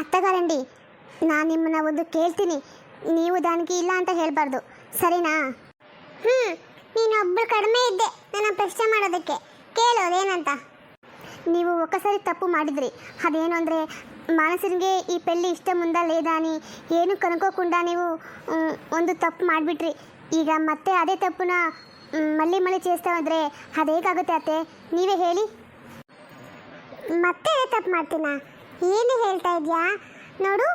ಅತ್ತಗಾರಂಡಿ, ನಾನು ನಿಮ್ಮನ್ನ ಒಂದು ಕೇಳ್ತೀನಿ, ನೀವು ದಾನಿಗೆ ಇಲ್ಲ ಅಂತ ಹೇಳಬಾರ್ದು, ಸರಿನಾ? ನೀನೊಬ್ಬರು ಕಡಿಮೆ ಇದ್ದೆ ನನ್ನ ಪ್ರಶ್ನೆ ಮಾಡೋದಕ್ಕೆ. ಕೇಳೋದೇನಂತ? ನೀವು ಒಕ್ಕಸಾರಿ ತಪ್ಪು ಮಾಡಿದ್ರಿ. ಅದೇನು ಅಂದರೆ, ಮಾನಸನಿಗೆ ಈ ಪೆಳ್ಳಿ ಇಷ್ಟ ಮುಂದೆ ಲೇದಾನಿ ಏನು ಕನ್ಕೋకుండా ನೀವು ಒಂದು ತಪ್ಪು ಮಾಡಿಬಿಟ್ರಿ. ಈಗ ಮತ್ತೆ ಅದೇ ತಪ್ಪನ್ನ ಮಳ್ಳಿ చేಸ್ತಾ ಹೋದರೆ ಅದೇಗಾಗುತ್ತೆ ಅತ್ತೆ? ನೀವೇ ಹೇಳಿ. ಮತ್ತೆ ತಪ್ಪು ಮಾಡ್ತೀನಾ? ಏನು ಹೇಳ್ತಾ ಇದೆಯಾ? ನೋಡು,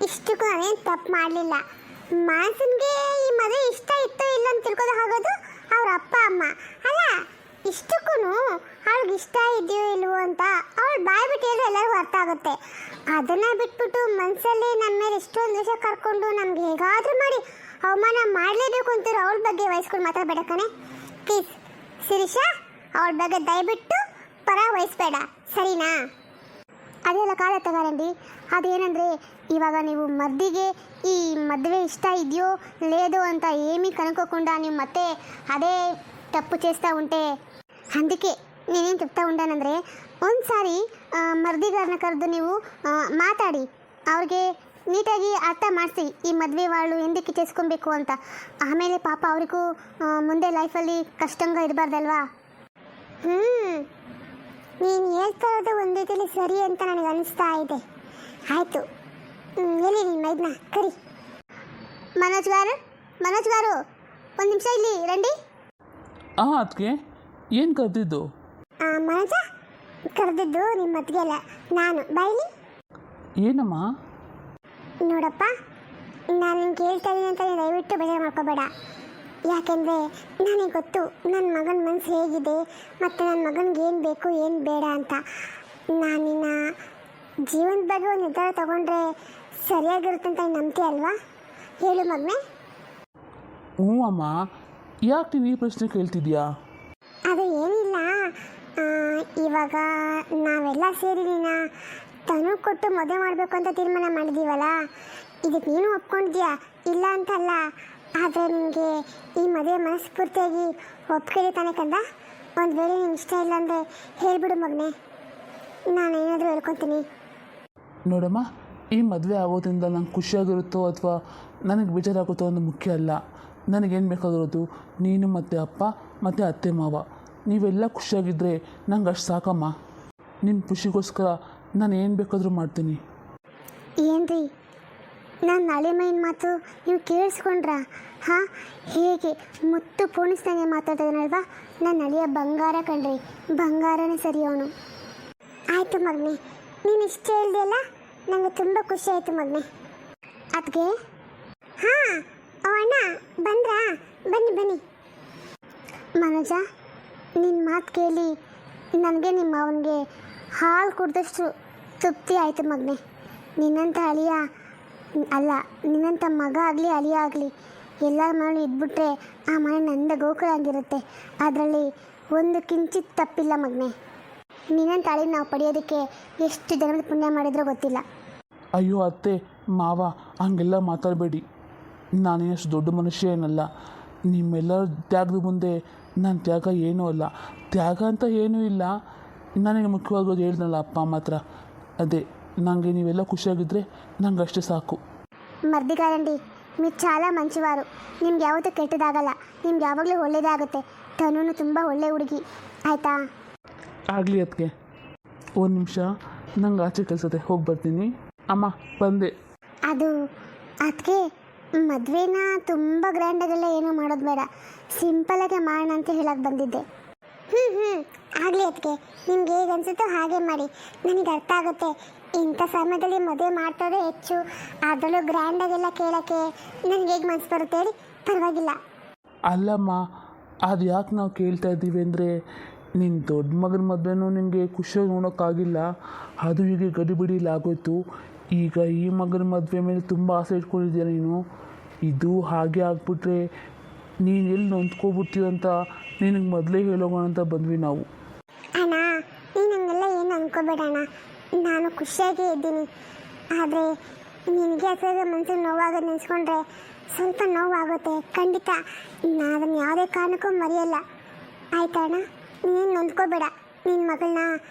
ಇಷ್ಟಕ್ಕೂ ನಾನೇನು ತಪ್ಪು ಮಾಡಲಿಲ್ಲ. ಮಾನಸನಿಗೆ ಈ ಮದುವೆ ಇಷ್ಟ ಇತ್ತೋ ಇಲ್ಲ ಅಂತ ತಿಳ್ಕೋದು ಆಗೋದು ಅವ್ರ ಅಪ್ಪ ಅಮ್ಮ ಅಲ್ಲ. ಇಷ್ಟಕ್ಕೂ ಅವಳಿಗೆ ಇಷ್ಟ ಇದೆಯೋ ಇಲ್ವೋ ಅಂತ ಅವಳು ಬಾಯ್ ಬಿಟ್ಟು ಹೇಳಿದ್ರೆ ಎಲ್ಲರಿಗೂ ಅರ್ಥ ಆಗುತ್ತೆ. ಅದನ್ನು ಬಿಟ್ಬಿಟ್ಟು ಮನಸ್ಸಲ್ಲಿ ನನ್ನ ಮೇಲೆ ಎಷ್ಟೊಂದು ವಿಷಯ ಕರ್ಕೊಂಡು ನಮ್ಗೆ ಹೇಗಾದರೂ ಮಾಡಿ ಅವಮಾನ ಮಾಡಲೇಬೇಕು ಅಂತಾರೆ ಅವಳ ಬಗ್ಗೆ ವಹಿಸ್ಕೊಂಡು ಮಾತಾಡಬೇಡ ಕಣೆ. ಪ್ಲೀಸ್ ಶಿರೀಷಾ, ಅವಳ ಬಗ್ಗೆ ದಯವಿಟ್ಟು ಪರ ವಹಿಸ್ಬೇಡ, ಸರಿನಾ? ಅದೆಲ್ಲ ಕಾಲ ತಗಾರಂಡಿ. ಅದೇನೆಂದರೆ, ಇವಾಗ ನೀವು ಮದ್ದಿಗೆ ಈ ಮದುವೆ ಇಷ್ಟ ಇದೆಯೋ ಲೇದೋ ಅಂತ ಏಮಿ ಕನ್ಕೋಕೊಂಡ ನೀವು ಮತ್ತೆ ಅದೇ ತಪ್ಪು చేస్తూ ఉంటే అందుకే నేనేం చెప్తా ఉంటానంದರೆ, ಒಂದು ಸಾರಿ ಮರ್ದಿಗಾರನ್ನ ಕರೆದು ನೀವು ಮಾತಾಡಿ ಅವ್ರಿಗೆ ನೀಟಾಗಿ ಅರ್ಥ ಮಾಡಿಸಿ ಈ ಮದುವೆ వాళ్ళు ಎಂದಕ್ಕೆ చేసుಕೊಬೇಕು ಅಂತ. ಆಮೇಲೆ ಪಾಪ ಅವರಿಗೂ ಮುಂದೆ ಲೈಫಲ್ಲಿ ಕಷ್ಟಂಗ ಇರಬಾರ್ದಲ್ವಾ? ನೀನು ಹೇಳ್ತಾ ಇರೋದು ಒಂದು ರೀತಿಯಲ್ಲಿ ಸರಿ ಅಂತ ನನಗೆ ಅನಿಸ್ತಾ ಇದೆ. ಆಯಿತು, ಎಲ್ಲಿ ನೀನು ಮೈದ್ನ ಕರಿ. ಮನೋಜ್ ಗಾರು ಒಂದು ನಿಮಿಷ ಇಲ್ಲಿ ರಂಡಿ. ಅದಕ್ಕೆ ಏನು ಕರೆದಿದ್ದು? ಮನೋಜ ಕರೆದಿದ್ದು ನಿಮ್ಮ ಅತ್ತಿಗೆಲ್ಲ, ನಾನು ಬೈಲಿ. ಏನಮ್ಮ? ನೋಡಪ್ಪ, ನಾನು ನಿನ್ಗೆ ಕೇಳ್ತಾ ಇದ್ದೀನಿ ಅಂತ ನೀನು ದಯವಿಟ್ಟು ಬೇಜಾರು ಮಾಡ್ಕೋಬೇಡ. ಯಾಕೆಂದರೆ ನನಗೆ ಗೊತ್ತು ನನ್ನ ಮಗನ ಮನಸ್ಸು ಹೇಗಿದೆ ಮತ್ತು ನನ್ನ ಮಗನಿಗೆ ಏನು ಬೇಕು ಏನು ಬೇಡ ಅಂತ. ನಾನು ನಿನ್ನ ಜೀವನದ ಬಗ್ಗೆ ಒಂದು ನಿರ್ಧಾರ ತೊಗೊಂಡ್ರೆ ಸರಿಯಾಗಿರುತ್ತೆ ಅಂತ ನಂಬಿಕೆ ಅಲ್ವಾ? ಹೇಳು ಮಗನೇ. ಹ್ಞೂ ಅಮ್ಮ, ಯಾಕೆ ನೀನು ಈ ಪ್ರಶ್ನೆ ಕೇಳ್ತಿದ್ಯಾ? ಅದು ಏನಿಲ್ಲ, ಇವಾಗ ನಾವೆಲ್ಲ ಸೇರಿ ನಿನ್ನ ತನು ಕೊಟ್ಟು ಮದುವೆ ಮಾಡಬೇಕು ಅಂತ ತೀರ್ಮಾನ ಮಾಡಿದ್ದೀವಲ್ಲ, ಇದಕ್ಕೆ ನೀನು ಒಪ್ಕೊಂಡಿದ್ಯಾ ಇಲ್ಲ ಅಂತಲ್ಲ. ಆದರೆ ನಿನಗೆ ಈ ಮದುವೆ ಮನಸ್ಫೂರ್ತಿಯಾಗಿ ಒಪ್ಪಿಗೆ ತಾನೆ ಕಂದ. ಒಂದು ವೇಳೆ ನಿಮ್ಗೆ ಇಷ್ಟ ಇಲ್ಲ ಅಂದರೆ ಹೇಳಿಬಿಡು ಮಗನೇ, ನಾನೇನಾದರೂ ಹೇಳ್ಕೊತೀನಿ. ನೋಡಮ್ಮ, ಈ ಮದುವೆ ಆಗೋದ್ರಿಂದ ನಂಗೆ ಖುಷಿಯಾಗಿರುತ್ತೋ ಅಥವಾ ನನಗೆ ಬೇಜಾರಾಗುತ್ತೋ ಅನ್ನೋ ಮುಖ್ಯ ಅಲ್ಲ. ನನಗೇನು ಬೇಕಾಗಿರೋದು ನೀನು ಮತ್ತು ಅಪ್ಪ ಮತ್ತು ಅತ್ತೆ ಮಾವ ನೀವೆಲ್ಲ ಖುಷಿಯಾಗಿದ್ದರೆ ನಂಗೆ ಅಷ್ಟು ಸಾಕಮ್ಮ. ನಿಮ್ಮ ಖುಷಿಗೋಸ್ಕರ ನಾನು ಏನು ಬೇಕಾದರೂ ಮಾಡ್ತೀನಿ. ಏನ್ರಿ, ನಾನು ನಾಳೆ ಮೈನ್ ಮಾತು ನೀವು ಕೇಳಿಸ್ಕೊಂಡ್ರಾ? ಹಾಂ, ಹೇಗೆ ಮುತ್ತು ಪೋಣಿಸ್ದಂಗೆ ಮಾತಾಡ್ತಿದ್ದಾನಲ್ವಾ? ನಾನು ಅಳಿಯ ಬಂಗಾರ ಕಣ್ರಿ, ಬಂಗಾರನೇ ಸರಿ ಅವನು. ಆಯಿತು ಮಗನೇ, ನೀನು ಇಷ್ಟ ಹೇಳ್ದೆಯಲ್ಲ, ನನಗೆ ತುಂಬ ಖುಷಿ ಆಯಿತು ಮಗನೇ. ಅದಕ್ಕೆ ಹಾಂ, ಅಣ್ಣ ಬಂದ್ರಾ? ಬನ್ನಿ. ಮನೋಜ, ನಿನ್ನ ಮಾತು ಕೇಳಿ ನನಗೆ ನಿಮ್ಮ ಅವನಿಗೆ ಹಾಲು ಕುಡ್ದಷ್ಟು ತೃಪ್ತಿ ಆಯಿತು ಮಗನೇ. ನಿನ್ನಂಥ ಅಳಿಯ ಅಲ್ಲ, ನಿನ್ನಂಥ ಮಗ ಆಗಲಿ ಅಳಿಯ ಆಗಲಿ ಎಲ್ಲರ ಮನೆ ಇದ್ಬಿಟ್ರೆ ಆ ಮನೆ ನಂದ ಗೋಕುಲ ಆಗಿರುತ್ತೆ. ಅದರಲ್ಲಿ ಒಂದು ಕಿಂಚಿತ್ ತಪ್ಪಿಲ್ಲ ಮಗನೇ. ನಿನ್ನಂಥ ಅಳಿ ನಾವು ಪಡೆಯೋದಕ್ಕೆ ಎಷ್ಟು ಜನ್ಮದ ಪುಣ್ಯ ಮಾಡಿದ್ರೂ ಗೊತ್ತಿಲ್ಲ. ಅಯ್ಯೋ ಅತ್ತೆ ಮಾವ, ಹಂಗೆಲ್ಲ ಮಾತಾಡಬೇಡಿ. ನಾನೇನಷ್ಟು ದೊಡ್ಡ ಮನುಷ್ಯ ಏನಲ್ಲ. ನಿಮ್ಮೆಲ್ಲರ ತ್ಯಾಗದ ಮುಂದೆ ನನ್ನ ತ್ಯಾಗ ಏನೂ ಅಲ್ಲ. ತ್ಯಾಗ ಅಂತ ಏನೂ ಇಲ್ಲ. ನನಗೆ ಮುಖ್ಯವಾಗೋದು ಹೇಳ್ದಲ್ಲ ಅಪ್ಪ ಮಾತ್ರ, ಅದೇ ನನಗೆ ನೀವೆಲ್ಲ ಖುಷಿಯಾಗಿದ್ದರೆ ನಂಗೆ ಅಷ್ಟೇ ಸಾಕು. ಮರ್ದಿಗಾರಂಡಿ, మీరు చాలా మంచివారు. ನಿಮ್ಗೆ ಯಾವತ್ತೂ ಕೆಟ್ಟದಾಗಲ್ಲ, ನಿಮ್ಗೆ ಯಾವಾಗಲೂ ಒಳ್ಳೇದಾಗುತ್ತೆ. ತನೂ ತುಂಬ ಒಳ್ಳೆ ಹುಡುಗಿ, ಆಯಿತಾ? ಆಗಲಿ ಅದಕ್ಕೆ. ಒಂದು ನಿಮಿಷ, ನಂಗೆ ಆಚೆ ಕೆಲಸತೆ ಹೋಗಿ ಬರ್ತೀನಿ. ಅಮ್ಮ ಬಂದೆ. ಅದು ಅದಕ್ಕೆ ಮದುವೆನ ತುಂಬ ಗ್ರ್ಯಾಂಡಾಗೆಲ್ಲ ಏನೂ ಮಾಡೋದು ಬೇಡ, ಸಿಂಪಲಾಗೆ ಮಾಡೋಣ ಅಂತ ಹೇಳಕ್ಕೆ ಬಂದಿದ್ದೆ. ಆಗಲಿ ಅದಕ್ಕೆ, ನಿಮ್ಗೆ ಹೇಗೆ ಅನಿಸುತ್ತೋ ಹಾಗೆ ಮಾಡಿ. ನನಗೆ ಅರ್ಥ ಆಗುತ್ತೆ, ಇಂಥ ಸಮಯದಲ್ಲಿ ಮದುವೆ ಮಾಡ್ತೋದೇ ಹೆಚ್ಚು, ಅದರಲ್ಲೂ ಗ್ರ್ಯಾಂಡಾಗೆಲ್ಲ ಕೇಳೋಕ್ಕೆ ನನಗೆ ಹೇಗೆ ಮನಸ್ಸು ಬರುತ್ತೆ ಹೇಳಿ? ಪರವಾಗಿಲ್ಲ. ಅಲ್ಲಮ್ಮ, ಅದು ಯಾಕೆ ನಾವು ಕೇಳ್ತಾ ಇದ್ದೀವಿ ಅಂದರೆ, ನಿನ್ನ ದೊಡ್ಡ ಮಗನ ಮದುವೆನೂ ನಿನಗೆ ಖುಷಿಯಾಗಿ ನೋಡೋಕ್ಕಾಗಿಲ್ಲ, ಅದು ಹೀಗೆ ಗಡಿಬಿಡಿಲಿ ಆಗೋಯ್ತು. ಈಗ ಈ ಮಗನ ಮದುವೆ ಮೇಲೆ ತುಂಬ ಆಸೆ ಇಟ್ಕೊಂಡಿದ್ದೀಯ ನೀನು. ಇದು ಹಾಗೆ ಆಗ್ಬಿಟ್ರೆ ನೀನು ಎಲ್ಲಿ ನೊಂದ್ಕೊಬಿಡ್ತೀವಿ ಅಂತ ನಿನಗೆ ಮೊದಲೇ ಹೇಳೋಣ ಅಂತ ಬಂದ್ವಿ ನಾವು. ಅಣ್ಣ, ನೀನು ಹಂಗೆಲ್ಲ ಏನು ಅಂದ್ಕೋಬೇಡ ಅಣ್ಣ, ನಾನು ಖುಷಿಯಾಗೇ ಇದ್ದೀನಿ. ಆದರೆ ನಿನಗೆ ಅಥವಾ ಮನಸ್ಸಿಗೆ ನೋವಾಗ ನೆನೆಸ್ಕೊಂಡ್ರೆ ಸ್ವಲ್ಪ ನೋವಾಗುತ್ತೆ ಖಂಡಿತ. ನಾನು ಅದನ್ನು ಯಾವುದೇ ಕಾರಣಕ್ಕೂ ಮರೆಯಲ್ಲ, ಆಯ್ತಾ ಅಣ್ಣ? ನೀನು ನೊಂದ್ಕೋಬೇಡ, ನಿನ್ನ ಮಗಳನ್ನ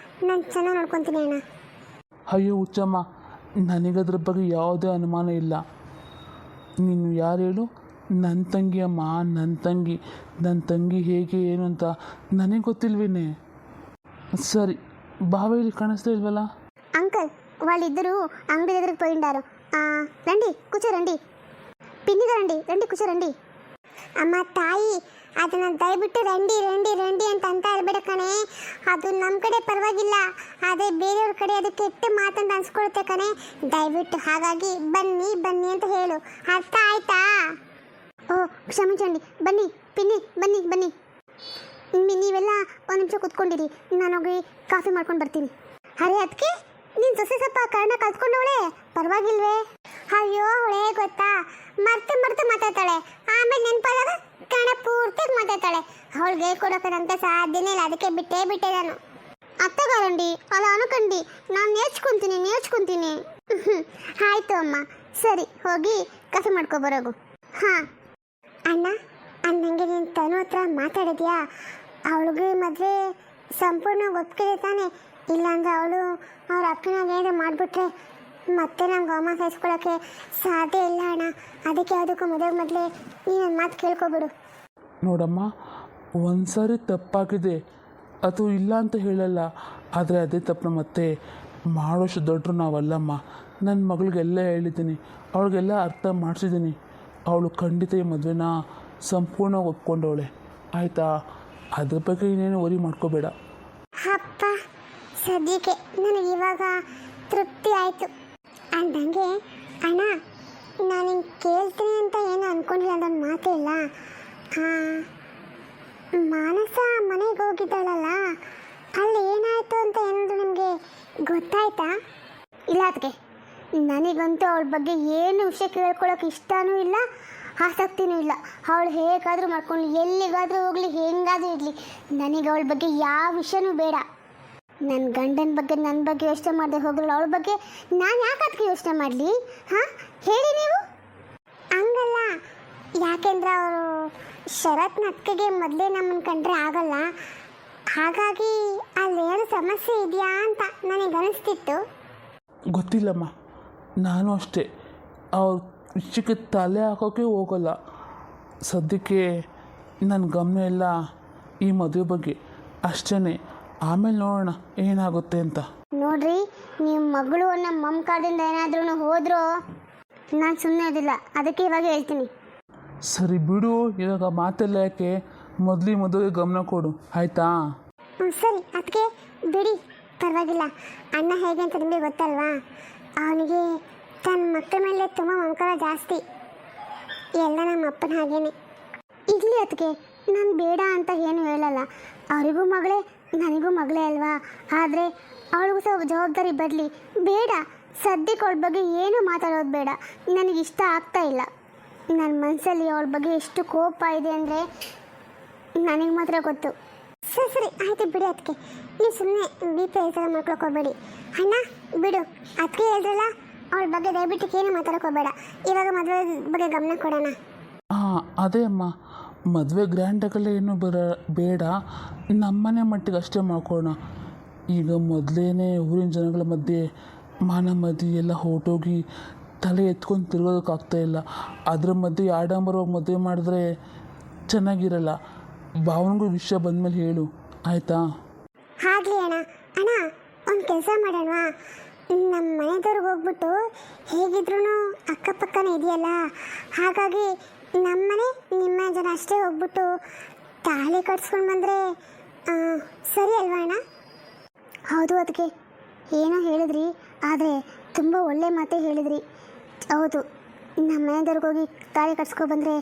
ನಾನು ಚೆನ್ನಾಗಿ ನೋಡ್ಕೊತೀನಿ ಅಣ್ಣ. ಅಯ್ಯೋ ಹುಚ್ಚಮ್ಮ, ನನಗದ್ರ ಬಗ್ಗೆ ಯಾವುದೇ ಅನುಮಾನ ಇಲ್ಲ. ನೀನು ಯಾರು ಹೇಳು? ನನ್ನ ತಂಗಿ ಅಮ್ಮ, ನನ್ನ ತಂಗಿ ಹೇಗೆ ಏನು ಅಂತ ನನಗೆ ಗೊತ್ತಿಲ್ವೇನೆ. ಸರಿ, ಬಾವಿಲಿ ಕಾಣಿಸ್ತಾ ಇಲ್ವಲ್ಲ? అంకుల్ వాళ్ళిద్దరూ అంగడి దగ్గరికి పోయిండారు. రండి కూర్చోరండి. పిన్నిగా రండి, రండి కూర్చోరండి. ಅಮ್ಮ ತಾಯಿ, ಅದನ್ನ ದಯವಿಟ್ಟು ರಂಡಿ ರಂಡಿ ರಂಡಿ ಅಂತ ಹೇಳ್ಬೇಡ ಕಣೆ. ಅದು ನಮ್ಮ ಕಡೆ ಪರವಾಗಿಲ್ಲ, ಅದೇ ಬೇರೆಯವ್ರ ಕಡೆ ಅದು ಕೆಟ್ಟ ಮಾತಂತ ಅನ್ಸ್ಕೊಳುತ್ತೆ ಕಣೆ. ದಯವಿಟ್ಟು ಹಾಗಾಗಿ ಬನ್ನಿ ಬನ್ನಿ ಅಂತ ಹೇಳು, ಅರ್ಥ ಆಯ್ತಾ? ಓ ಕ್ಷಮಿಸಂడి, ಬನ್ನಿ ಪಿನ್ನಿ, ಬನ್ನಿ ಬನ್ನಿ. ನೀವೆಲ್ಲ ಒಂದು ನಿಮಿಷ ಕೂತ್ಕೊಂಡಿರಿ, ನಾನೋಗಿ ಕಾಫಿ ಮಾಡ್ಕೊಂಡು ಬರ್ತೀನಿ. ಅರೆ ಅದಕ್ಕೆ ನೀನು ಸೊಸೆ ಸ್ವಲ್ಪ ಕರ್ಣ ಕಲ್ತ್ಕೊಂಡವಳೆ, ಪರವಾಗಿಲ್ವೇ? ಅಯ್ಯೋ ಅವಳೇ ಗೊತ್ತಾ, ಮರ್ತು ಮಾತಾಡ್ತಾಳೆ, ಆಮೇಲೆ ನೆನಪಾದಾಗ ಕನ್ನಡ ಪೂರ್ತಿಯಾಗಿ ಮಾತಾಡ್ತಾಳೆ. ಅವಳಿಗೆ ಹೇಳ್ಕೊಡೋಕಂತ ಸಾಧ್ಯನೇ ಇಲ್ಲ, ಅದಕ್ಕೆ ಬಿಟ್ಟೆ ನಾನು. ಅತ್ತಗಾರಂಡಿ ಅಲ್ಲ ಅನ್ಕಂಡಿ, ನಾನು ನೇರ್ಚ್ಕೊಂತೀನಿ. ಆಯ್ತು ಅಮ್ಮ, ಸರಿ ಹೋಗಿ ಕಾಫಿ ಮಾಡ್ಕೊಬರೋಗು. ಹಾಂ ಅಣ್ಣ, ಅಂದಂಗೆ ನೀನು ತನು ಹತ್ರ ಮಾತಾಡಿದ್ಯಾ? ಅವಳಿಗೆ ಮದುವೆ ಸಂಪೂರ್ಣ ಒಪ್ಪಿಗೆ ತಾನೆ? ಇಲ್ಲಾಂದ್ರೆ ಅವಳು ಅವ್ರ ಅಕ್ಕನಾಗ ಏನಾದ್ರು ಮಾಡಿಬಿಟ್ರೆ ಮತ್ತೆ ನಮ್ಗೆ ಅವಮಾನ ಸಹಿಸ್ಕೊಳ್ಳೋಕ್ಕೆ ಸಾಧ್ಯ ಇಲ್ಲ ಅಣ್ಣ. ಅದಕ್ಕೆ ಯಾವುದಕ್ಕೂ ಮದುವೆ ಮೊದಲೇ ನೀನೊಂದು ಮಾತು ಕೇಳ್ಕೊಬಿಡು. ನೋಡಮ್ಮ, ಒಂದು ಸಾರಿ ತಪ್ಪಾಗಿದೆ, ಅದು ಇಲ್ಲ ಅಂತ ಹೇಳಲ್ಲ, ಆದರೆ ಅದೇ ತಪ್ಪನ್ನ ಮತ್ತೆ ಮಾಡೋಷ್ಟು ದೊಡ್ಡರು ನಾವಲ್ಲಮ್ಮ. ನನ್ನ ಮಗಳಿಗೆಲ್ಲ ಹೇಳಿದ್ದೀನಿ, ಅವಳಿಗೆಲ್ಲ ಅರ್ಥ ಮಾಡಿಸಿದ್ದೀನಿ. ಅವಳು ಖಂಡಿತ ಈ ಮದುವೆನ ಸಂಪೂರ್ಣ ಒಪ್ಕೊಂಡವಳೆ, ಆಯಿತಾ? ಅದ್ರ ಬಗ್ಗೆ ಇನ್ನೇನು ವರಿ ಮಾಡ್ಕೋಬೇಡ. ಅಪ್ಪ, ಸದ್ಯಕ್ಕೆ ನನಗೆ ಇವಾಗ ತೃಪ್ತಿ ಆಯಿತು. ಅಂದಂಗೆ ಅಣ್ಣ, ನಾನು ಹಿಂಗೆ ಕೇಳ್ತೀನಿ ಅಂತ ಏನು ಅಂದ್ಕೊಂಡಿಲ್ಲ, ಅದೊಂದು ಮಾತೇ ಇಲ್ಲ. ಮಾನಸ ಮನೆಗೆ ಹೋಗಿದ್ದಾಳಲ್ಲ, ಅಲ್ಲಿ ಏನಾಯಿತು ಅಂತ ಏನಾದರೂ ನಿಮಗೆ ಗೊತ್ತಾಯ್ತಾ? ಇಲ್ಲ ಅದಕ್ಕೆ ನನಗಂತೂ ಅವಳ ಬಗ್ಗೆ ಏನು ವಿಷಯ ಕೇಳ್ಕೊಳ್ಳೋಕೆ ಇಷ್ಟನೂ ಇಲ್ಲ, ಆಸಕ್ತಿನೂ ಇಲ್ಲ. ಅವಳು ಹೇಗಾದರೂ ಮಾಡ್ಕೊಂಡು ಎಲ್ಲಿಗಾದರೂ ಹೋಗಲಿ, ಹೆಂಗಾದರೂ ಇರಲಿ, ನನಗೆ ಅವಳ ಬಗ್ಗೆ ಯಾವ ವಿಷಯನೂ ಬೇಡ. ನನ್ನ ಗಂಡನ ಬಗ್ಗೆ ನನ್ನ ಬಗ್ಗೆ ಯೋಚನೆ ಮಾಡದೆ ಹೋಗಲ್ಲ, ಅವಳ ಬಗ್ಗೆ ನಾನು ಯಾಕೆ ಅದಕ್ಕೆ ಯೋಚನೆ ಮಾಡಲಿ? ಹಾಂ ಹೇಳಿ ನೀವು. ಹಂಗಲ್ಲ, ಯಾಕೆಂದ್ರೆ ಅವರು ಶರತ್ನ ಅತ್ತಿಗೆಗೆ ಮೊದಲೇ ನಮ್ಮನ್ನು ಕಂಡ್ರೆ ಆಗಲ್ಲ, ಹಾಗಾಗಿ ಅಲ್ಲೇನು ಸಮಸ್ಯೆ ಇದೆಯಾ ಅಂತ ನನಗೆ ಅನಿಸ್ತಿತ್ತು. ಗೊತ್ತಿಲ್ಲಮ್ಮ, ನಾನು ಅಷ್ಟೇ ಅವ್ರ ವಿಷಯಕ್ಕೆ ತಲೆ ಹಾಕೋಕ್ಕೆ ಹೋಗಲ್ಲ. ಸದ್ಯಕ್ಕೆ ನನ್ನ ಗಮನ ಎಲ್ಲ ಈ ಮದುವೆ ಬಗ್ಗೆ ಅಷ್ಟೇ. ಆಮೇಲೆ ನೋಡೋಣ ಏನಾಗುತ್ತೆ ಅಂತ. ನೋಡ್ರಿ, ನೀವು ಮಗಳು ನಮ್ಮ ಮಮಕಾರದಿಂದ ಏನಾದ್ರೂ ಹೋದ್ರು ನಾನು ಸುಮ್ಮನೆ ಇದಿಲ್ಲ, ಅದಕ್ಕೆ ಇವಾಗ ಹೇಳ್ತೀನಿ. ಸರಿ ಬಿಡು, ಇವಾಗ ಮಾತೆಲ್ಲ ಯಾಕೆ, ಮೊದಲು ಮದುವೆಗೆ ಗಮನ ಕೊಡು, ಆಯಿತಾ? ಸರಿ ಅದಕ್ಕೆ ಬಿಡಿ, ಪರವಾಗಿಲ್ಲ. ಅಣ್ಣ ಹೇಗೆ ಅಂತ ನಿಮಗೆ ಗೊತ್ತಲ್ವಾ? ಅವನಿಗೆ ತನ್ನ ಮಕ್ಕಳ ಮೇಲೆ ತುಂಬ ಮಮಕಾರ ಜಾಸ್ತಿ, ಎಲ್ಲ ನಮ್ಮ ಅಪ್ಪನ ಹಾಗೇನೆ. ಇರಲಿ ಅದಕ್ಕೆ, ನಾನು ಬೇಡ ಅಂತ ಏನು ಹೇಳಲ್ಲ. ಅವರಿಗೂ ಮಗಳೇ ನನಗೂ ಮಗಳೇ ಅಲ್ವಾ, ಆದರೆ ಅವಳಿಗೂ ಸ್ವಲ್ಪ ಜವಾಬ್ದಾರಿ ಬರಲಿ. ಬೇಡ, ಸದ್ಯಕ್ಕೆ ಅವಳ ಬಗ್ಗೆ ಏನು ಮಾತಾಡೋದು ಬೇಡ, ನನಗಿಷ್ಟ ಆಗ್ತಾ ಇಲ್ಲ. ನನ್ನ ಮನಸ್ಸಲ್ಲಿ ಅವಳ ಬಗ್ಗೆ ಎಷ್ಟು ಕೋಪ ಇದೆ ಅಂದರೆ ನನಗೆ ಮಾತ್ರ ಗೊತ್ತು. ಸರಿ ಆಯಿತು ಬಿಡಿ ಅದಕ್ಕೆ, ನೀವು ಸುಮ್ಮನೆ ಬಿ.ಪಿ ಹೆಸರು ಮಾಡ್ಕೊಳ್ಕೋಬೇಡಿ. ಅಣ್ಣ ಬಿಡು, ಅದಕ್ಕೆ ಹೇಳಿದ್ರಲ್ಲ, ಅವಳ ಬಗ್ಗೆ ದಯವಿಟ್ಟು ಏನು ಮಾತಾಡೋಕೋಬೇಡ. ಇವಾಗ ಮದುವೆ ಬಗ್ಗೆ ಗಮನ ಕೊಡೋಣ. ಹಾಂ ಅದೇ ಅಮ್ಮ, ಮದುವೆ ಗ್ರ್ಯಾಂಡಾಗಲ್ಲ ಏನು ಬೇಡ, ನಮ್ಮನೆ ಮಟ್ಟಿಗೆ ಅಷ್ಟೇ ಮಾಡ್ಕೊಳ್ಳೋಣ. ಈಗ ಮೊದಲೇ ಊರಿನ ಜನಗಳ ಮಧ್ಯೆ ಮಾನ ಮದಿ ಎಲ್ಲ ಹೊರಟೋಗಿ ತಲೆ ಎತ್ಕೊಂಡು ತಿರ್ಗೋದಕ್ಕಾಗ್ತಾಯಿಲ್ಲ. ಅದ್ರ ಮಧ್ಯೆ ಆಡಂಬರವಾಗಿ ಮದುವೆ ಮಾಡಿದ್ರೆ ಚೆನ್ನಾಗಿರಲ್ಲ. ಭಾವನಿಗೂ ವಿಷಯ ಬಂದಮೇಲೆ ಹೇಳು, ಆಯಿತಾ? ಆಗಲಿ ಅಣ್ಣ. ಅಣ್ಣ ಒಂದು ಕೆಲಸ ಮಾಡೋಣ, ನಮ್ಮ ಮನೆದವ್ರಿಗೆ ಹೋಗ್ಬಿಟ್ಟು ಹೇಗಿದ್ರು ಅಕ್ಕಪಕ್ಕನೇ ಇದೆಯಲ್ಲ, ಹಾಗಾಗಿ ನಮ್ಮನೆ ನಿಮ್ಮ ಜನ ಅಷ್ಟೇ ಹೋಗ್ಬಿಟ್ಟು ತಾಳಿ ಕಟ್ಸ್ಕೊಂಡು ಬಂದರೆ ಸರಿ ಅಲ್ವಾ ಅಣ್ಣ? ಹೌದು ಅದಕ್ಕೆ ಏನೋ ಹೇಳಿದ್ರಿ, ಆದರೆ ತುಂಬ ಒಳ್ಳೆ ಮಾತೇ ಹೇಳಿದ್ರಿ. ಹೌದು, ನಮ್ಮ ಮನೆದವ್ರಿಗೆ ಹೋಗಿ ತಾಳಿ ಕಟ್ಸ್ಕೊಬಂದರೆ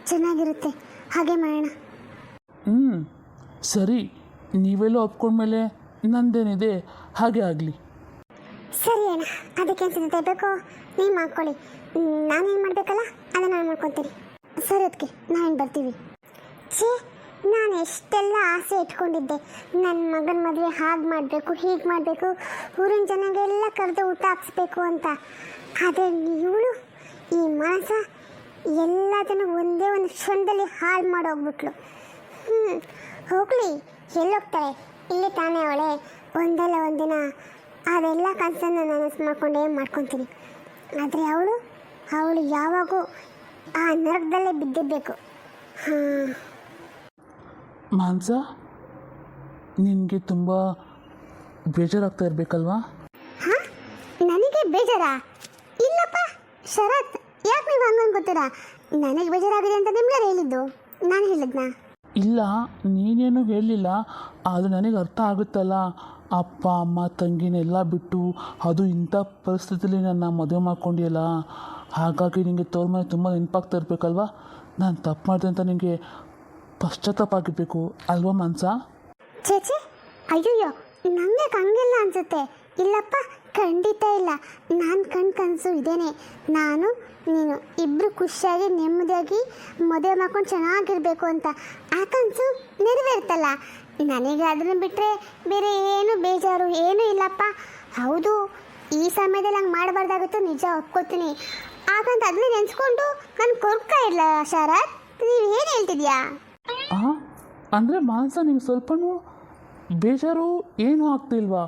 ಚೆನ್ನಾಗಿರುತ್ತೆ, ಹಾಗೆ ಮಾಡೋಣ. ಸರಿ, ನೀವೆಲ್ಲ ಒಪ್ಕೊಂಡ್ಮೇಲೆ ನಂದೇನಿದೆ, ಹಾಗೆ ಆಗಲಿ. ಸರಿ ಅಣ್ಣ, ಅದಕ್ಕೆ ಸಿದ್ಧತೆ ಬೇಕೋ ನೀವು ಮಾಡ್ಕೊಳ್ಳಿ, ನಾನೇನು ಮಾಡಬೇಕಲ್ಲ ಅದನ್ನು ನಾನು ಮಾಡ್ಕೊತೀನಿ. ಸರಿ ಅದಕ್ಕೆ ನಾವೇನು ಬರ್ತೀವಿ. ನಾನು ಎಷ್ಟೆಲ್ಲ ಆಸೆ ಇಟ್ಕೊಂಡಿದ್ದೆ, ನನ್ನ ಮಗನ ಮದುವೆ ಹಾಗೆ ಮಾಡಬೇಕು, ಹೀಗೆ ಮಾಡಬೇಕು, ಊರಿನ ಜನಗೆಲ್ಲ ಕರೆದು ಊಟ ಹಾಕ್ಸ್ಬೇಕು ಅಂತ. ಆದರೆ ಇವಳು ಈ ಮಾಸ ಎಲ್ಲದನ್ನು ಒಂದೇ ಒಂದು ಕ್ಷಣದಲ್ಲಿ ಹಾಳು ಮಾಡೋಗ್ಬಿಟ್ಲು. ಹೋಗಲಿ, ಎಲ್ಲೋಗ್ತಾಳೆ, ಇಲ್ಲಿ ತಾನೇ ಅವಳೆ. ಒಂದಲ್ಲ ಒಂದಿನ ಅದೆಲ್ಲ ಕನಸನ್ನು ನನಸು ಮಾಡ್ಕೊಂಡೇ ಮಾಡ್ಕೊತೀನಿ. ಆದರೆ ಅವಳು ಯಾವಾಗೂ ಆ ನರಕದಲ್ಲೇ ಬಿದ್ದಿರಬೇಕು. ಹಾಂ ಮಾನ್ಸ, ನಿನಗೆ ತುಂಬ ಬೇಜಾರಾಗ್ತಾ ಇರಬೇಕಲ್ವಾ? ಹಾಂ, ನನಗೆ ಬೇಜಾರಾ? ಇಲ್ಲಪ್ಪ ಶರತ್, ಯಾಕೆ ನೀವು ಹಂಗೆ ಅನ್ಕೋತೀರಾ? ನನಗೆ ಬೇಜಾರಾಗಿದೆ ಅಂತ ನಿಮ್ಗೆ ಹೇಳಿದ್ದು? ನಾನು ಹೇಳಿದ್ನಾ? ಇಲ್ಲ, ನೀನೇನು ಹೇಳಲಿಲ್ಲ. ಅದು ನನಗೆ ಅರ್ಥ ಆಗುತ್ತಲ್ಲ. ಅಪ್ಪ ಅಮ್ಮ ತಂಗಿನೆಲ್ಲ ಬಿಟ್ಟು ಅದು ಇಂಥ ಪರಿಸ್ಥಿತಿಲಿ ನನ್ನ ಮದುವೆ ಮಾಡ್ಕೊಂಡಿಯಲ್ಲ, ಹಾಗಾಗಿ ನಿನಗೆ ತೋರ್ ಮನೆ ತುಂಬ ನೆನಪಾಗ್ತಾ ಇರಬೇಕಲ್ವಾ? ನಾನು ತಪ್ಪು ಮಾಡಿದೆ ಅಂತ ನಿನಗೆ ಪಶ್ಚಾತ್ತಾಪ ಆಗಿರಬೇಕು ಅಲ್ವಾ ಮಾನ್ಸ? ಚೇಚೆ, ಅಯ್ಯಯ್ಯೋ, ನನಗೆ ಹಂಗಿಲ್ಲ ಅನ್ಸುತ್ತೆ. ಇಲ್ಲಪ್ಪ, ಖಂಡಿತ ಇಲ್ಲ. ನಾನು ಕನಸು ಇದೇನೆ. ನಾನು ನೀನು ಇಬ್ಬರು ಖುಷಿಯಾಗಿ ನೆಮ್ಮದಿಯಾಗಿ ಮದುವೆ ಮಾಡ್ಕೊಂಡು ಚೆನ್ನಾಗಿರಬೇಕು ಅಂತ. ಆ ಕನಸು ನೆರವೇರ್ತಲ್ಲ. ನನಗೆ ಅದನ್ನು ಬಿಟ್ಟರೆ ಬೇರೆ ಏನು ಬೇಜಾರು ಏನೂ ಇಲ್ಲಪ್ಪ. ಹೌದು, ಈ ಸಮಯದಲ್ಲಿ ಹಂಗೆ ಮಾಡಬಾರ್ದಾಗುತ್ತೆ, ನಿಜ ಒಪ್ಕೋತೀನಿ. ಹಾಗಂತ ಅದನ್ನೇ ನೆನೆಸ್ಕೊಂಡು ನಾನು ಕೊರ್ತಾ ಇಲ್ಲ ಶರತ್. ನೀವು ಏನು ಹೇಳ್ತಿದ್ಯಾ? ಹಾಂ, ಅಂದರೆ ಮಾನ್ಸ ನಿಮ್ಗೆ ಸ್ವಲ್ಪನೂ ಬೇಜಾರು ಏನೂ ಆಗ್ತಿಲ್ವಾ?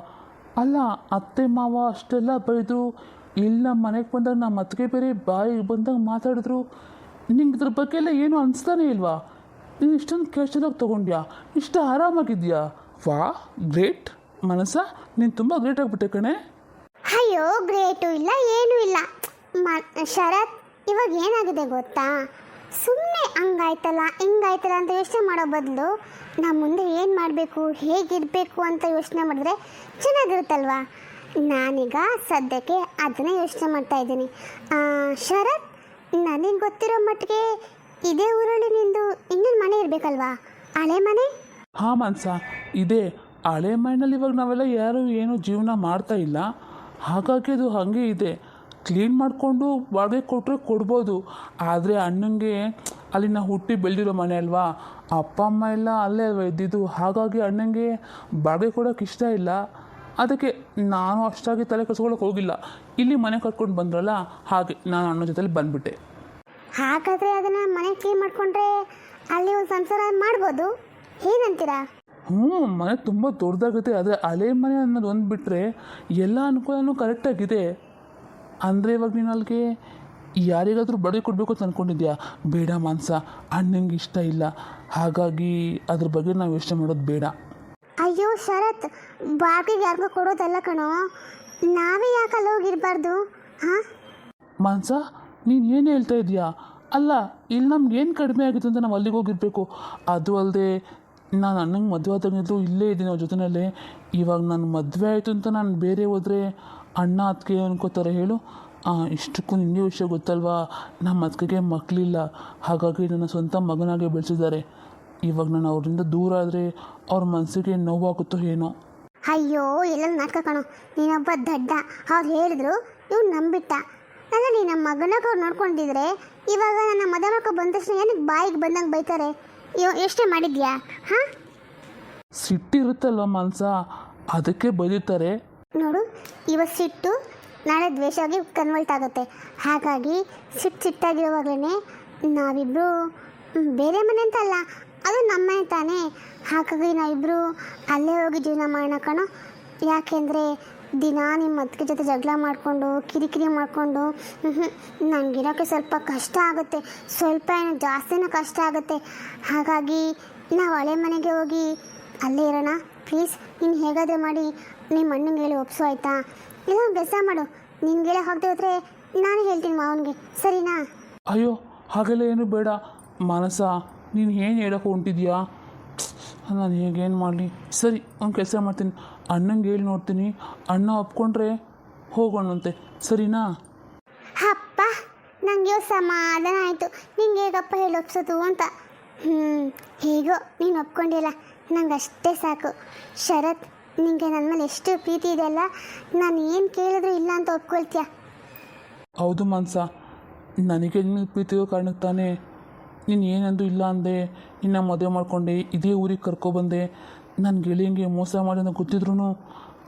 ಅಲ್ಲ, ಅತ್ತೆ ಮಾವ ಅಷ್ಟೆಲ್ಲ ಬೈದರು, ಇಲ್ಲಿ ನಮ್ಮ ಮನೆಗೆ ಬಂದಾಗ ನಮ್ಮ ಅತ್ತಿಗೆ ಬೇರೆ ಬಾಯಿಗೆ ಬಂದಾಗ ಮಾತಾಡಿದ್ರು. ನಿಂಗೆ ಇದ್ರ ಬಗ್ಗೆ ಎಲ್ಲ ಏನೂ ಅನಿಸ್ತಾನೆ ಇಲ್ವಾ? ನೀನು ಇಷ್ಟೊಂದು ಕೇಶನಾಗಿ ತೊಗೊಂಡ್ಯಾ, ಇಷ್ಟು ಆರಾಮಾಗಿದ್ಯಾ? ವಾ, ಗ್ರೇಟ್ ಮನಸ್ಸ, ನೀನು ತುಂಬ ಗ್ರೇಟ್ ಆಗಿಬಿಟ್ಟೆ ಕಣೆ. ಅಯ್ಯೋ, ಗ್ರೇಟು ಇಲ್ಲ ಏನೂ ಇಲ್ಲ. ಶರತ್, ಇವಾಗ ಏನಾಗಿದೆ ಗೊತ್ತಾ? ಸುಮ್ಮನೆ ಹಂಗಾಯ್ತಲ್ಲ ಹಿಂಗಾಯ್ತಲ್ಲ ಅಂತ ಯೋಚನೆ ಮಾಡೋ ಬದಲು ನಾ ಮುಂದೆ ಏನು ಮಾಡಬೇಕು, ಹೇಗಿರಬೇಕು ಅಂತ ಯೋಚನೆ ಮಾಡಿದ್ರೆ ಚೆನ್ನಾಗಿರುತ್ತಲ್ವಾ? ನಾನೀಗ ಸದ್ಯಕ್ಕೆ ಅದನ್ನೇ ಯೋಚನೆ ಮಾಡ್ತಾ ಇದ್ದೀನಿ. ಶರತ್, ನನಗೆ ಗೊತ್ತಿರೋ ಮಟ್ಟಿಗೆ ಇದೇ ಊರಲ್ಲಿ ನಿಂದು ಇನ್ನೊಂದು ಮನೆ ಇರಬೇಕಲ್ವಾ? ಹಳೆ ಮನೆ? ಹಾಂ ಮಾನ್ಸ, ಇದೆ. ಹಳೆ ಮನೆಯಲ್ಲಿ ಇವಾಗ ನಾವೆಲ್ಲ ಯಾರೂ ಏನೂ ಜೀವನ ಮಾಡ್ತಾ ಇಲ್ಲ, ಹಾಗಾಗಿ ಅದು ಹಾಗೆ ಇದೆ. ಕ್ಲೀನ್ ಮಾಡಿಕೊಂಡು ಬಾಡಿಗೆ ಕೊಟ್ಟರೆ ಕೊಡ್ಬೋದು. ಆದರೆ ಅಣ್ಣಂಗೆ ಅಲ್ಲಿ ನಾವು ಹುಟ್ಟಿ ಬೆಳೆದಿರೋ ಮನೆ ಅಲ್ವಾ, ಅಪ್ಪ ಅಮ್ಮ ಎಲ್ಲ ಅಲ್ಲೇ ಅಲ್ವಾ ಇದ್ದಿದ್ದು, ಹಾಗಾಗಿ ಅಣ್ಣಂಗೆ ಬಾಡಿಗೆ ಕೊಡೋಕೆ ಇಷ್ಟ ಇಲ್ಲ. ಅದಕ್ಕೆ ನಾನು ಅಷ್ಟಾಗಿ ತಲೆ ಕೆಡಿಸ್ಕೊಳ್ಳೋಕೆ ಹೋಗಿಲ್ಲ. ಇಲ್ಲಿ ಮನೆ ಕಟ್ಕೊಂಡು ಬಂದ್ರಲ್ಲ, ಹಾಗೆ ನಾನು ಅಣ್ಣ ಜೊತೆಲಿ ಬಂದುಬಿಟ್ಟೆ. ಹಾಗಾದರೆ ಅದನ್ನು ಮನೆ ಕ್ಲೀನ್ ಮಾಡಿಕೊಂಡ್ರೆ ಅಲ್ಲಿ ಒಂದು ಸಂಸಾರ ಮಾಡ್ಬೋದು, ಏನಂತೀರಾ? ಹ್ಞೂ, ಮನೆ ತುಂಬ ದೊಡ್ಡದಾಗುತ್ತೆ. ಆದರೆ ಹಳೆ ಮನೆ ಅನ್ನೋದು ಒಂದು ಬಿಟ್ಟರೆ ಎಲ್ಲ ಅನುಕೂಲನೂ ಕರೆಕ್ಟಾಗಿದೆ. ಅಂದರೆ ಇವಾಗ ನೀನು ಅಲ್ಲಿಗೆ ಯಾರಿಗಾದರೂ ಬಡಿಗೆ ಕೊಡಬೇಕು ಅಂತ ಅಂದ್ಕೊಂಡಿದ್ಯಾ? ಬೇಡ ಮಾನ್ಸ, ಅಣ್ಣಂಗೆ ಇಷ್ಟ ಇಲ್ಲ, ಹಾಗಾಗಿ ಅದ್ರ ಬಗ್ಗೆ ನಾವು ಯೋಚನೆ ಮಾಡೋದು ಬೇಡ. ಅಯ್ಯೋ ಶರತ್, ಬಾಗಿಗೆ ಯಾರಿಗೂ ಕೊಡೋದಲ್ಲ ಕಣೋ, ನಾವೇ ಯಾಕೆ ಅಲ್ಲಿ ಹೋಗಿರಬಾರ್ದು? ಹಾಂ ಮಾನ್ಸ, ನೀನು ಏನು ಹೇಳ್ತಾ ಇದೆಯಾ? ಅಲ್ಲ, ಇಲ್ಲಿ ನಮ್ಗೆ ಏನು ಕಡಿಮೆ ಆಗಿತ್ತು ಅಂತ ನಾವು ಅಲ್ಲಿಗೆ ಹೋಗಿರಬೇಕು? ಅದು ಅಲ್ಲದೆ ನಾನು ಅಣ್ಣಂಗೆ ಮದುವೆ ಆದಾಗಿದ್ದು ಇಲ್ಲೇ ಇದ್ದೀನಿ ಅವ್ರ ಜೊತೆಯಲ್ಲೇ. ಇವಾಗ ನಾನು ಮದುವೆ ಆಯಿತು ಅಂತ ನಾನು ಬೇರೆ ಹೋದರೆ ಅಣ್ಣ ಅದಕ್ಕೆ ಅನ್ಕೋತಾರೆ ಹೇಳು? ಇಷ್ಟಕ್ಕೂ ನಿಮಗೆ ವಿಷಯ ಗೊತ್ತಲ್ವಾ, ನಮ್ಮ ಅತ್ತಿಗೆಗೆ ಮಕ್ಕಳಿಲ್ಲ, ಹಾಗಾಗಿ ನನ್ನ ಸ್ವಂತ ಮಗನಾಗೆ ಬೆಳೆಸಿದ್ದಾರೆ. ಇವಾಗ ನಾನು ಅವರಿಂದ ದೂರ ಆದರೆ ಅವ್ರ ಮನಸ್ಸಿಗೆ ನೋವಾಗುತ್ತೋ ಏನೋ. ಅಯ್ಯೋ, ಎಲ್ಲ ನಾಟಕ ಕಣೋ, ನೀನೊಬ್ಬ ದಡ್ಡ. ಅವ್ರು ಹೇಳಿದ್ರು, ಇವ್ನು ನಂಬಿಟ್ಟ. ಅಲ್ಲ, ನೀನು ನಮ್ಮ ಮಗನಾಗ ಅವ್ರು ನೋಡ್ಕೊಂಡಿದ್ರೆ ಇವಾಗ ನನ್ನ ಮದುವೆ ಮಾಡ್ಕೊಂಡು ಬಂದ ತಕ್ಷಣ ಏನಕ್ಕೆ ಬಾಯಿಗೆ ಬಂದಂಗೆ ಬೈತಾರೆ? ಯೋಚನೆ ಮಾಡಿದ್ಯಾ? ಹಾಂ, ಸಿಟ್ಟಿರುತ್ತಲ್ವ ಮಾನ್ಸ, ಅದಕ್ಕೆ ಬೈತಾರೆ. ನೋಡು, ಇವತ್ತು ಸಿಟ್ಟು ನಾಳೆ ದ್ವೇಷ ಆಗಿ ಕನ್ವರ್ಟ್ ಆಗುತ್ತೆ. ಹಾಗಾಗಿ ಸಿಟ್ಟಾಗಿರುವಾಗಲೇ ನಾವಿಬ್ಬರು ಬೇರೆ ಮನೆ ಅಂತ ಅಲ್ಲ, ಅದು ನಮ್ಮ ಮನೆ ತಾನೇ. ಹಾಗಾಗಿ ನಾವಿಬ್ಬರು ಅಲ್ಲೇ ಹೋಗಿ ಜೀವನ ಮಾಡೋಣ ಕಣೋ. ಯಾಕೆಂದರೆ ದಿನ ನಿಮ್ಮ ಅತ್ತಿಗೆ ಜೊತೆ ಜಗಳ ಮಾಡಿಕೊಂಡು ಕಿರಿಕಿರಿ ಮಾಡಿಕೊಂಡು ನನಗಿರೋಕ್ಕೆ ಸ್ವಲ್ಪ ಕಷ್ಟ ಆಗುತ್ತೆ. ಸ್ವಲ್ಪ ಏನು ಜಾಸ್ತಿನೇ ಕಷ್ಟ ಆಗುತ್ತೆ. ಹಾಗಾಗಿ ನಾವು ಹಳೆ ಮನೆಗೆ ಹೋಗಿ ಅಲ್ಲೇ ಇರೋಣ. ಪ್ಲೀಸ್, ನೀನು ಹೇಗಾದರೂ ಮಾಡಿ ನಿಮ್ಮ ಅಣ್ಣಂಗೆ ಹೇಳಿ ಒಪ್ಸು, ಆಯಿತಾ? ಇಲ್ಲ ಕೆಲಸ ಮಾಡು, ನಿನ್ಗೆಲ್ಲ ಹೋಗದೆ ಹೋದರೆ ನಾನು ಹೇಳ್ತೀನಿ ಮಾವನಿಗೆ, ಸರಿನಾ? ಅಯ್ಯೋ, ಹಾಗೆಲ್ಲ ಏನು ಬೇಡ ಮನಸ, ನೀನು ಏನು ಹೇಳೋಕೆ ಹೊಂಟಿದ್ಯಾ? ನಾನು ಹೇಗೇನು ಮಾಡಲಿ? ಸರಿ, ಒಂದು ಕೆಲಸ ಮಾಡ್ತೀನಿ, ಅಣ್ಣಂಗೆ ಹೇಳಿ ನೋಡ್ತೀನಿ. ಅಣ್ಣ ಒಪ್ಕೊಂಡ್ರೆ ಹೋಗೋಣಂತೆ, ಸರಿನಾ? ಅಪ್ಪ, ನನಗೆ ಸಮಾಧಾನ ಆಯಿತು. ನಿಂಗೆ ಹೇಗಪ್ಪ ಹೇಳಿ ಒಪ್ಸೋದು ಅಂತ. ಹೇಗೋ ನೀನು ಒಪ್ಕೊಂಡಿಲ್ಲ, ನಂಗೆ ಅಷ್ಟೇ ಸಾಕು. ಶರತ್, ನಿಂಗೆ ನನ್ನ ಮೇಲೆ ಎಷ್ಟು ಪ್ರೀತಿ ಇದೆಯಲ್ಲ, ನಾನು ಏನು ಕೇಳಿದ್ರು ಇಲ್ಲ ಅಂತ ಒಪ್ಕೊಳ್ತೀಯ? ಹೌದು ಮನ್ಸ, ನನಗೆ ನಿನ್ನ ಪ್ರೀತಿಯೋ ಕಾರಣಕ್ಕೆ ತಾನೇ ನೀನು ಏನಂದು ಇಲ್ಲ ಅಂದೆ, ನಿನ್ನ ಮದುವೆ ಮಾಡ್ಕೊಂಡೆ, ಇದೇ ಊರಿಗೆ ಕರ್ಕೊಬಂದೆ. ನನ್ನ ಗೆಳೆಯಂಗೆ ಮೋಸ ಮಾಡಿ ಅಂತ ಗೊತ್ತಿದ್ರು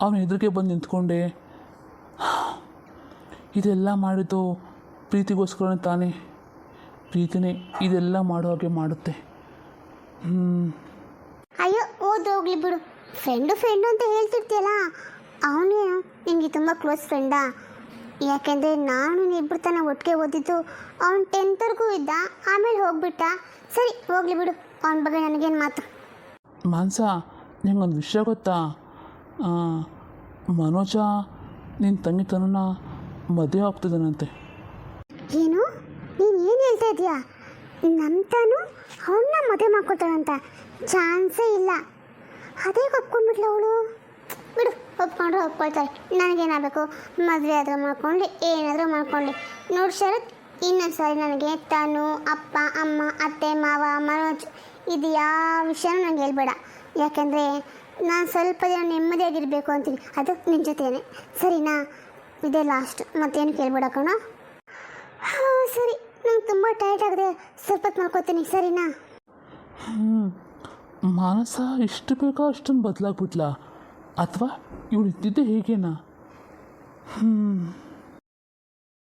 ಅವನ ಎದುರಿಗೆ ಬಂದು ನಿಂತ್ಕೊಂಡೆ. ಇದೆಲ್ಲ ಮಾಡಿದ್ದು ಪ್ರೀತಿಗೋಸ್ಕರನೇ ತಾನೇ. ಪ್ರೀತಿನೇ ಇದೆಲ್ಲ ಮಾಡೋ ಹಾಗೆ ಮಾಡುತ್ತೆ. ಅಯ್ಯೋ, ಹೋಗ್ಲಿ ಬಿಡು. ಫ್ರೆಂಡು ಅಂತ ಹೇಳ್ತಿರ್ತೀಯಲ್ಲ, ಅವನೇನು ನಿಮಗೆ ತುಂಬ ಕ್ಲೋಸ್ ಫ್ರೆಂಡಾ? ಯಾಕೆಂದರೆ ನಾನು ಇಬ್ಬರು ತನಕ ಒಟ್ಟಿಗೆ ಓದಿದ್ದು. ಅವ್ನು 10th ಇದ್ದ, ಆಮೇಲೆ ಹೋಗ್ಬಿಟ್ಟ. ಸರಿ ಹೋಗ್ಲಿ ಬಿಡು, ಅವನ ಬಗ್ಗೆ ನನಗೇನು ಮಾತು. ಮಾನಸ, ನಿಂಗೊಂದು ವಿಷಯ ಗೊತ್ತಾ? ಮನೋಜ ನಿನ್ನ ತಂಗಿ ತನನ ಮದುವೆ ಆಗ್ತದನಂತೆ. ಏನು? ನೀನು ಏನು ಹೇಳ್ತಾ ಇದೀಯಾ? ನಮ್ಮ ತಾನು ಅವನ್ನ ಮದುವೆ ಮಾಡ್ಕೊತಾಳಂತ? ಚಾನ್ಸೇ ಇಲ್ಲ. ಅದೇ ಒಪ್ಕೊಂಡ್ಬಿಟ್ಲ ಅವಳು. ಬಿಡು, ಒಪ್ಕೊಂಡ್ರೆ ಒಪ್ಕೊಳ್ತಾರೆ. ನನಗೇನಾಗಬೇಕು? ಮದುವೆ ಆದರೂ ಮಾಡ್ಕೊಳ್ಳಿ, ಏನಾದರೂ ಮಾಡ್ಕೊಳ್ಳಿ. ನೋಡಿ ಶರತ್, ಇನ್ನೊಂದು ಸಾರಿ ನನಗೆ ತಾನು, ಅಪ್ಪ, ಅಮ್ಮ, ಅತ್ತೆ, ಮಾವ, ಮನೋಜ್ ಇದು ಯಾವ ವಿಷಯನೂ ನನಗೆ ಹೇಳ್ಬೇಡ. ಯಾಕೆಂದರೆ ನಾನು ಸ್ವಲ್ಪ ದಿನ ನೆಮ್ಮದಿಯಾಗಿರಬೇಕು ಅಂತೀನಿ. ಅದು ನಿನ್ನ ಜೊತೆಯೇ, ಸರಿನಾ? ಇದೇ ಲಾಸ್ಟ್, ಮತ್ತೇನು ಕೇಳ್ಬೇಡ ಕಣೋ. ಹಾಂ ಸರಿ, ನಂಗೆ ತುಂಬ ಟೈಟ್ ಆಗಿದೆ, ಸ್ವಲ್ಪ ಹೊತ್ತು ಮಾಡ್ಕೋತೀನಿ, ಸರಿನಾ? ಮಾನಸ ಇಷ್ಟು ಬೇಗ ಅಷ್ಟೊಂದು ಬದಲಾಗ್ಬಿಟ್ಲಾ? ಅಥವಾ ಇವಳು ಇದ್ದಿದ್ದೆ ಹೇಗೇನಾ?